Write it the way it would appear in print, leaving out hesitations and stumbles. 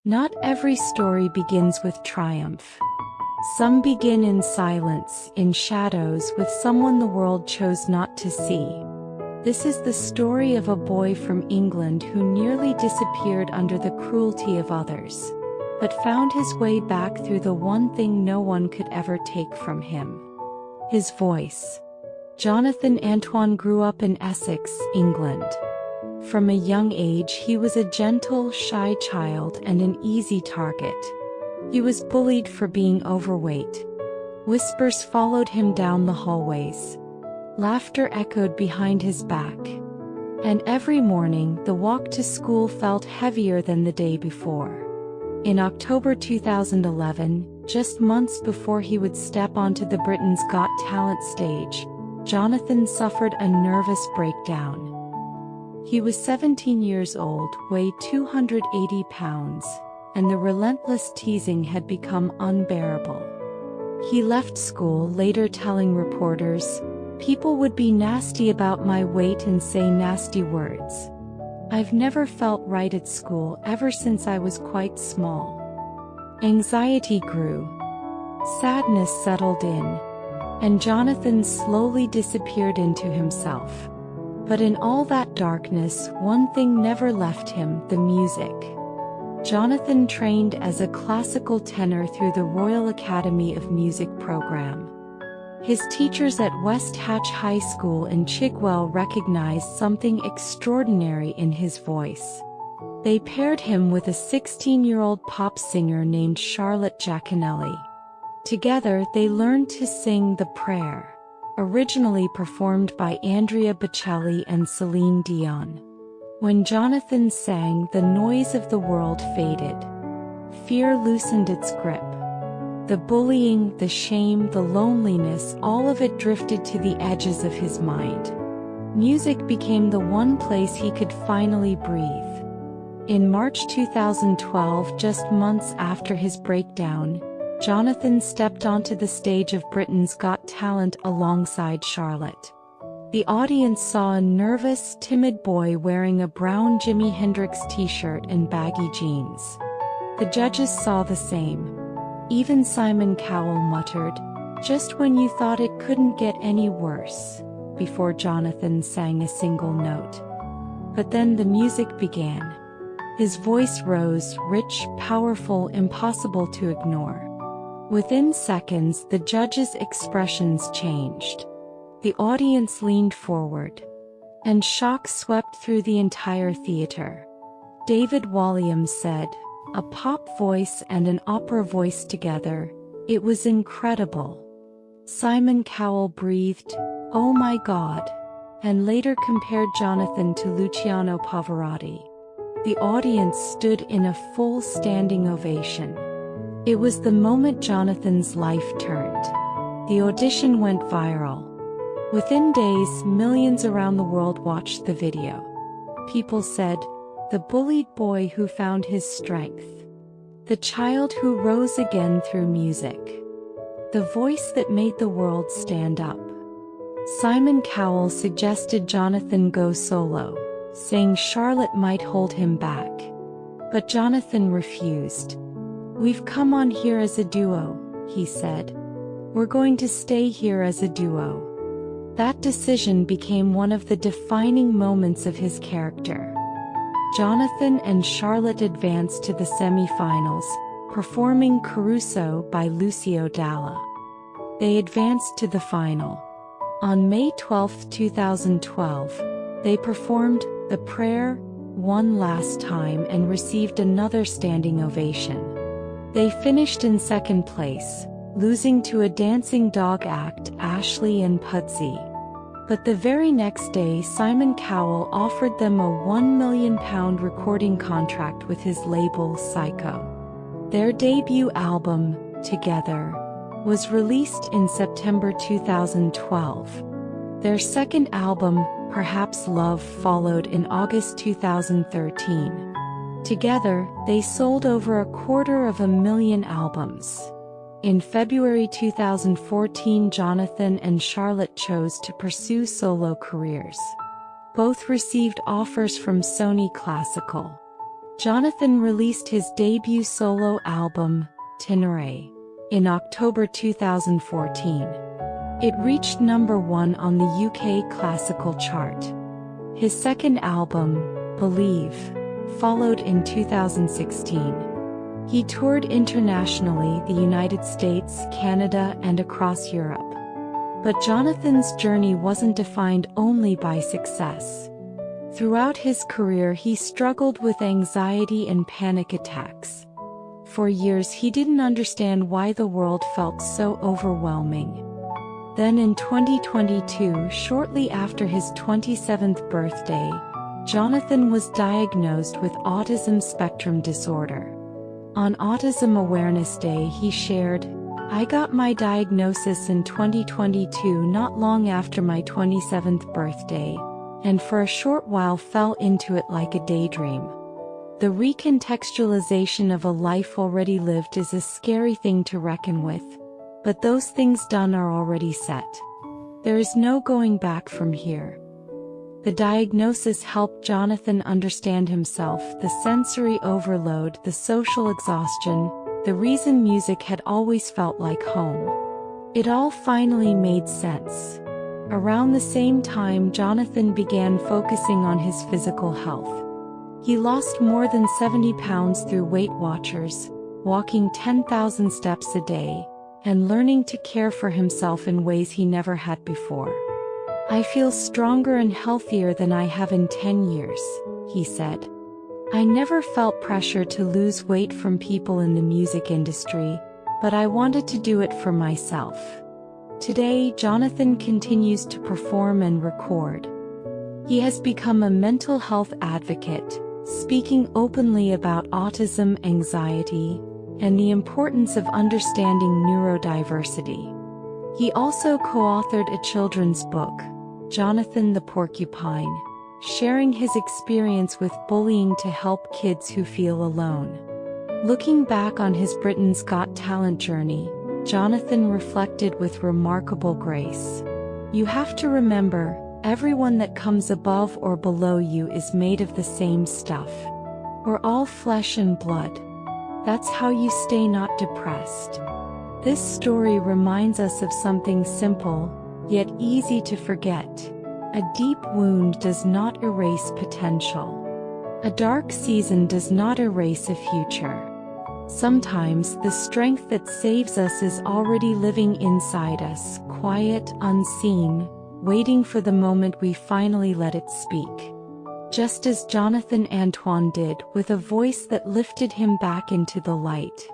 Not every story begins with triumph. Some begin in silence, in shadows, with someone the world chose not to see. This is the story of a boy from England who nearly disappeared under the cruelty of others, but found his way back through the one thing no one could ever take from him: his voice. Jonathan Antoine grew up in Essex, England. From a young age he was a gentle, shy child and an easy target. He was bullied for being overweight. Whispers followed him down the hallways. Laughter echoed behind his back. And every morning the walk to school felt heavier than the day before. In October 2011, just months before he would step onto the Britain's Got Talent stage, Jonathan suffered a nervous breakdown. He was 17 years old, weighed 280 pounds, and the relentless teasing had become unbearable. He left school later telling reporters, "People would be nasty about my weight and say nasty words. I've never felt right at school ever since I was quite small." Anxiety grew. Sadness settled in. And Jonathan slowly disappeared into himself. But in all that darkness, one thing never left him: the music. Jonathan trained as a classical tenor through the Royal Academy of Music program. His teachers at West Hatch High School in Chigwell recognized something extraordinary in his voice. They paired him with a 16-year-old pop singer named Charlotte Giaconelli. Together they learned to sing The Prayer, originally performed by Andrea Bocelli and Celine Dion. When Jonathan sang, the noise of the world faded. Fear loosened its grip. The bullying, the shame, the loneliness, all of it drifted to the edges of his mind. Music became the one place he could finally breathe. In March 2012, just months after his breakdown, Jonathan stepped onto the stage of Britain's Got Talent alongside Charlotte. The audience saw a nervous, timid boy wearing a brown Jimi Hendrix t-shirt and baggy jeans. The judges saw the same. Even Simon Cowell muttered, "Just when you thought it couldn't get any worse," before Jonathan sang a single note. But then the music began. His voice rose, rich, powerful, impossible to ignore. Within seconds, the judges' expressions changed. The audience leaned forward, and shock swept through the entire theater. David Walliams said, "A pop voice and an opera voice together, it was incredible." Simon Cowell breathed, "Oh my God," and later compared Jonathan to Luciano Pavarotti. The audience stood in a full standing ovation. It was the moment Jonathan's life turned. The audition went viral. Within days, millions around the world watched the video. People said, "The bullied boy who found his strength. The child who rose again through music. The voice that made the world stand up." Simon Cowell suggested Jonathan go solo, saying Charlotte might hold him back. But Jonathan refused. "We've come on here as a duo," he said. "We're going to stay here as a duo." That decision became one of the defining moments of his character. Jonathan and Charlotte advanced to the semi-finals, performing Caruso by Lucio Dalla. They advanced to the final. On May 12, 2012, they performed The Prayer one last time and received another standing ovation. They finished in second place, losing to a dancing dog act, Ashley and Pudsey. But the very next day, Simon Cowell offered them a £1 million recording contract with his label Psycho. Their debut album, Together, was released in September 2012. Their second album, Perhaps Love, followed in August 2013. Together, they sold over 250,000 albums. In February 2014, Jonathan and Charlotte chose to pursue solo careers. Both received offers from Sony Classical. Jonathan released his debut solo album, Tenere, in October 2014. It reached #1 on the UK classical chart. His second album, Believe, followed in 2016. He toured internationally, the United States, Canada, and across Europe. But Jonathan's journey wasn't defined only by success. Throughout his career, he struggled with anxiety and panic attacks. For years, he didn't understand why the world felt so overwhelming. Then in 2022, shortly after his 27th birthday, Jonathan was diagnosed with autism spectrum disorder. On Autism Awareness Day, he shared, "I got my diagnosis in 2022, not long after my 27th birthday, and for a short while fell into it like a daydream." The recontextualization of a life already lived is a scary thing to reckon with, but those things done are already set. There is no going back from here. The diagnosis helped Jonathan understand himself, the sensory overload, the social exhaustion, the reason music had always felt like home. It all finally made sense. Around the same time, Jonathan began focusing on his physical health. He lost more than 70 pounds through Weight Watchers, walking 10,000 steps a day, and learning to care for himself in ways he never had before. "I feel stronger and healthier than I have in 10 years, he said. "I never felt pressure to lose weight from people in the music industry, but I wanted to do it for myself." Today, Jonathan continues to perform and record. He has become a mental health advocate, speaking openly about autism, anxiety, and the importance of understanding neurodiversity. He also co-authored a children's book, Jonathan the Porcupine, sharing his experience with bullying to help kids who feel alone. Looking back on his Britain's Got Talent journey, Jonathan reflected with remarkable grace. "You have to remember, everyone that comes above or below you is made of the same stuff. We're all flesh and blood. That's how you stay not depressed." This story reminds us of something simple, yet easy to forget. A deep wound does not erase potential. A dark season does not erase a future. Sometimes the strength that saves us is already living inside us, quiet, unseen, waiting for the moment we finally let it speak. Just as Jonathan Antoine did, with a voice that lifted him back into the light.